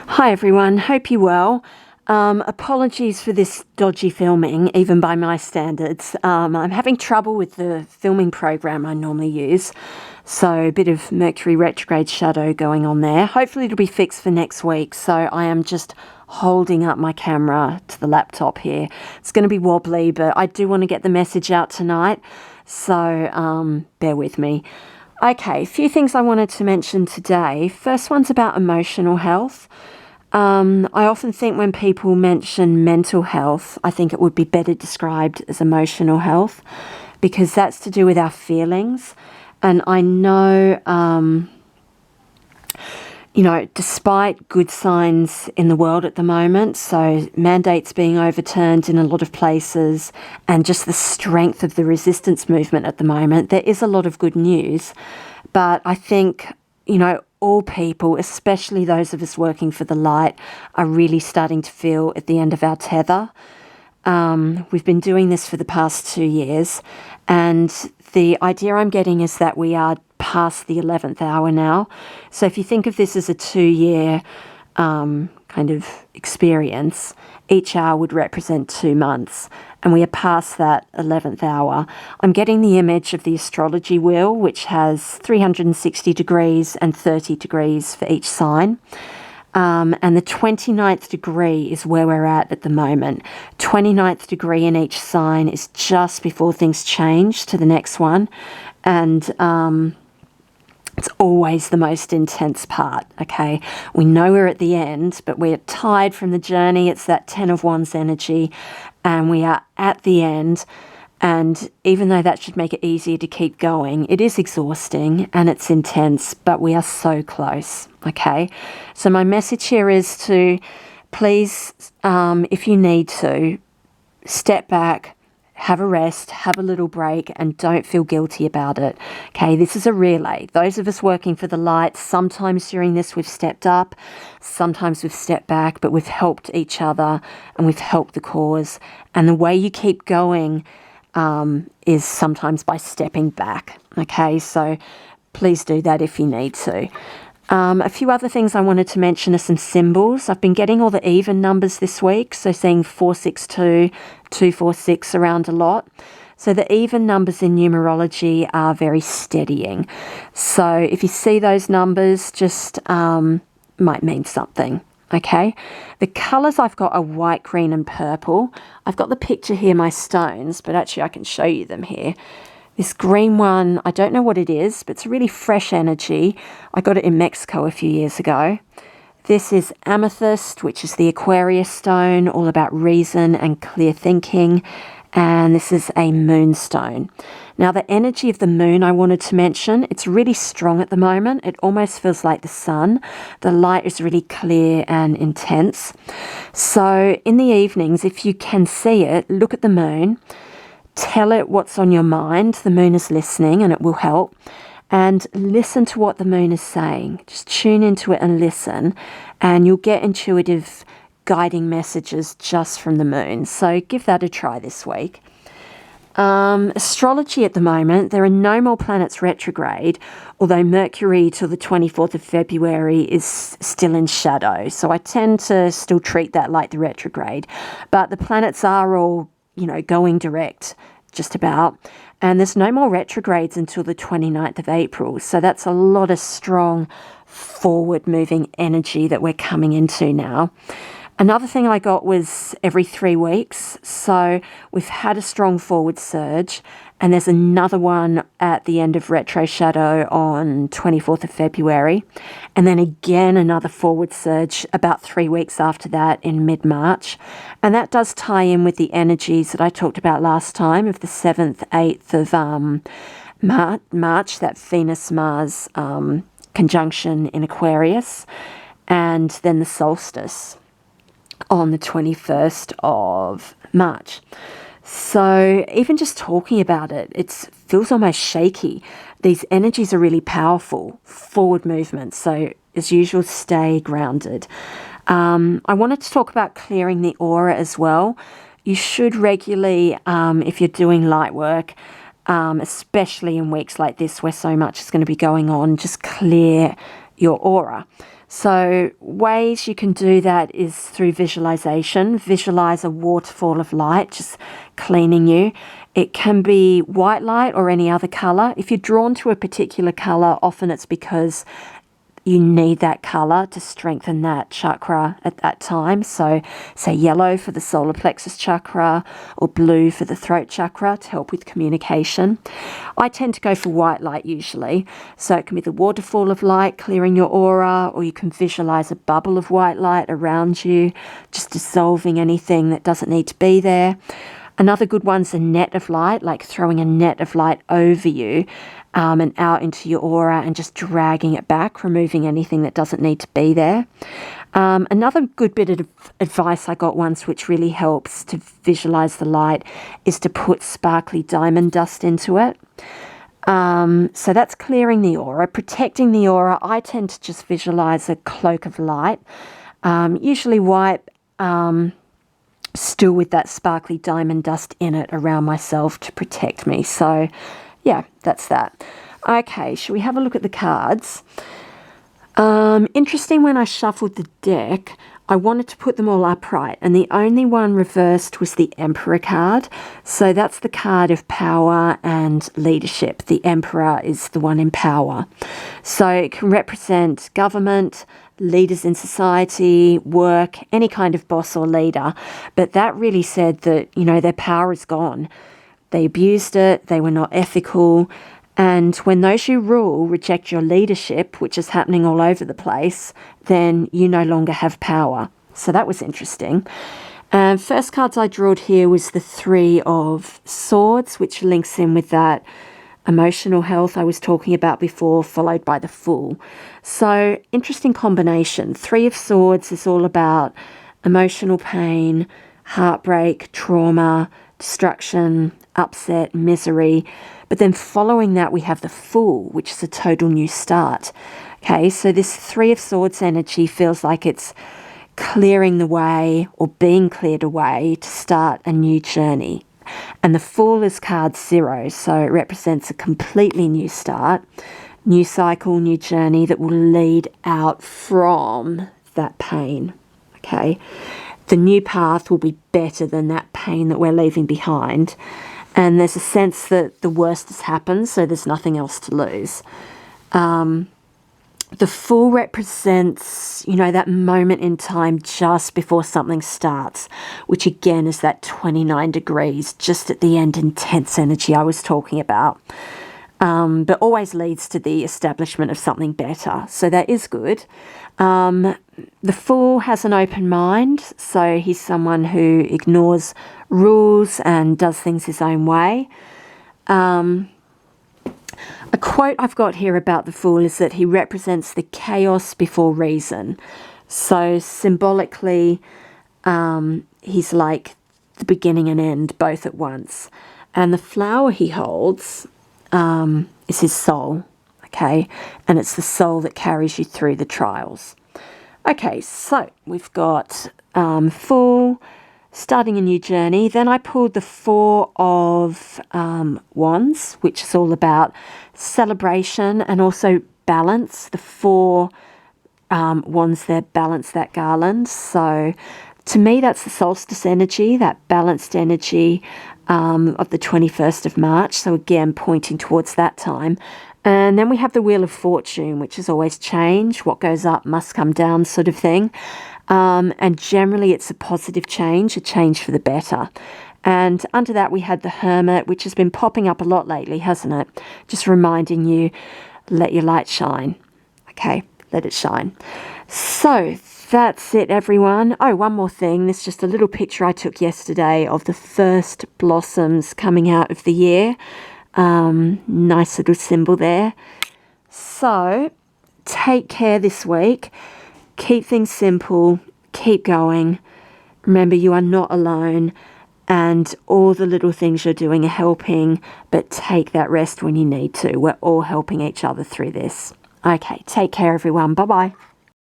Hi everyone, hope you're well. Apologies for this dodgy filming, even by my standards. I'm having trouble with the filming program I normally use, so a bit of Mercury retrograde shadow going on there. Hopefully it'll be fixed for next week, so I am just holding up my camera to the laptop here. It's going to be wobbly, but I do want to get the message out tonight, so bear with me. Okay, a few things I wanted to mention today. First one's about emotional health. I often think when people mention mental health, I think it would be better described as emotional health because that's to do with our feelings. And I know, despite good signs in the world at the moment, so mandates being overturned in a lot of places and just the strength of the resistance movement at the moment, there is a lot of good news. But I think, all people, especially those of us working for the light, are really starting to feel at the end of our tether. We've been doing this for the past 2 years, and the idea I'm getting is that we are past the 11th hour now. So if you think of this as a 2-year kind of experience, each hour would represent 2 months, and we are past that 11th hour. I'm getting the image of the astrology wheel, which has 360 degrees and 30 degrees for each sign. And the 29th degree is where we're at the moment. 29th degree in each sign is just before things change to the next one. And it's always the most intense part, okay? We know we're at the end, but we're tired from the journey. It's that 10 of Wands energy, and we are at the end. And even though that should make it easier to keep going, it is exhausting and it's intense, but we are so close, okay? So my message here is to please, if you need to, step back, have a rest, have a little break, and don't feel guilty about it. Okay, this is a relay. Those of us working for the light, sometimes during this we've stepped up, sometimes we've stepped back, but we've helped each other and we've helped the cause. And the way you keep going is sometimes by stepping back. Okay, so please do that if you need to. A few other things I wanted to mention are some symbols. I've been getting all the even numbers this week, so seeing 462, 246 around a lot. So the even numbers in numerology are very steadying. So if you see those numbers, just might mean something. Okay, the colours I've got are white, green and purple. I've got the picture here, my stones, but actually I can show you them here. This green one, I don't know what it is, but it's a really fresh energy. I got it in Mexico a few years ago. This is amethyst, which is the Aquarius stone, all about reason and clear thinking. And this is a moonstone. Now, the energy of the moon I wanted to mention, it's really strong at the moment. It almost feels like the sun. The light is really clear and intense. So in the evenings, if you can see it, look at the moon. Tell it what's on your mind. The moon is listening and it will help. And listen to what the moon is saying. Just tune into it and listen. And you'll get intuitive guiding messages just from the moon. So give that a try this week. Astrology at the moment, there are no more planets retrograde, although Mercury till the 24th of February is still in shadow. So I tend to still treat that like the retrograde. But the planets are all going direct, just about. And there's no more retrogrades until the 29th of April. So that's a lot of strong forward-moving energy that we're coming into now. Another thing I got was every 3 weeks. So we've had a strong forward surge, and there's another one at the end of retro shadow on 24th of February. And then again, another forward surge about 3 weeks after that in mid-March. And that does tie in with the energies that I talked about last time of the 7th, 8th of March, that Venus-Mars conjunction in Aquarius, and then the solstice on the 21st of March. So even just talking about it, it feels almost shaky. These energies are really powerful, forward movement. So as usual, stay grounded. I wanted to talk about clearing the aura as well. You should regularly, if you're doing light work, especially in weeks like this where so much is going to be going on, just clear your aura. So ways you can do that is through visualization. Visualize a waterfall of light just cleaning you. It can be white light or any other color. If you're drawn to a particular color, often it's because you need that color to strengthen that chakra at that time. So say yellow for the solar plexus chakra or blue for the throat chakra to help with communication. I tend to go for white light usually. So it can be the waterfall of light clearing your aura, or you can visualize a bubble of white light around you, just dissolving anything that doesn't need to be there. Another good one's a net of light, like throwing a net of light over you and out into your aura and just dragging it back, removing anything that doesn't need to be there. Another good bit of advice I got once, which really helps to visualize the light, is to put sparkly diamond dust into it. So that's clearing the aura, protecting the aura. I tend to just visualize a cloak of light, usually white, still with that sparkly diamond dust in it around myself to protect me. So yeah, that's that. Okay, shall we have a look at the cards? Interesting, when I shuffled the deck, I wanted to put them all upright, and the only one reversed was the Emperor card. So that's the card of power and leadership. The Emperor is the one in power. So it can represent government, leaders in society, work, any kind of boss or leader. But that really said that, you know, their power is gone. They abused it, they were not ethical, and when those you rule reject your leadership, which is happening all over the place, then you no longer have power. So that was interesting. First cards I drawed here was the Three of Swords, which links in with that emotional health I was talking about before, followed by the Fool. So interesting combination. Three of Swords is all about emotional pain, heartbreak, trauma, destruction, upset, misery. But then following that, we have the Fool, which is a total new start. Okay, so this Three of Swords energy feels like it's clearing the way or being cleared away to start a new journey. And the Fool is card 0, so it represents a completely new start, new cycle, new journey that will lead out from that pain. Okay, the new path will be better than that pain that we're leaving behind. And there's a sense that the worst has happened, so there's nothing else to lose. The Fool represents, you know, that moment in time just before something starts, which again is that 29 degrees, just at the end, intense energy I was talking about. But always leads to the establishment of something better. So that is good. The Fool has an open mind, so he's someone who ignores rules and does things his own way. A quote I've got here about the Fool is that he represents the chaos before reason. So symbolically, he's like the beginning and end both at once. And the flower he holds is his soul, okay? And it's the soul that carries you through the trials. Okay, so we've got Fool, starting a new journey. Then I pulled the Four of Wands, which is all about celebration and also balance. The Four Wands there balance that garland. So to me, that's the solstice energy, that balanced energy of the 21st of March. So again, pointing towards that time. And then we have the Wheel of Fortune, which is always change. What goes up must come down sort of thing. And generally it's a positive change, a change for the better. And under that we had the Hermit, which has been popping up a lot lately, hasn't it? Just reminding you, let your light shine. Okay, let it shine. So that's it, everyone. Oh, one more thing. This is just a little picture I took yesterday of the first blossoms coming out of the year. Nice little symbol there. So take care this week. Keep things simple. Keep going. Remember, you are not alone, and all the little things you're doing are helping, but take that rest when you need to. We're all helping each other through this. Okay, take care, everyone. Bye-bye.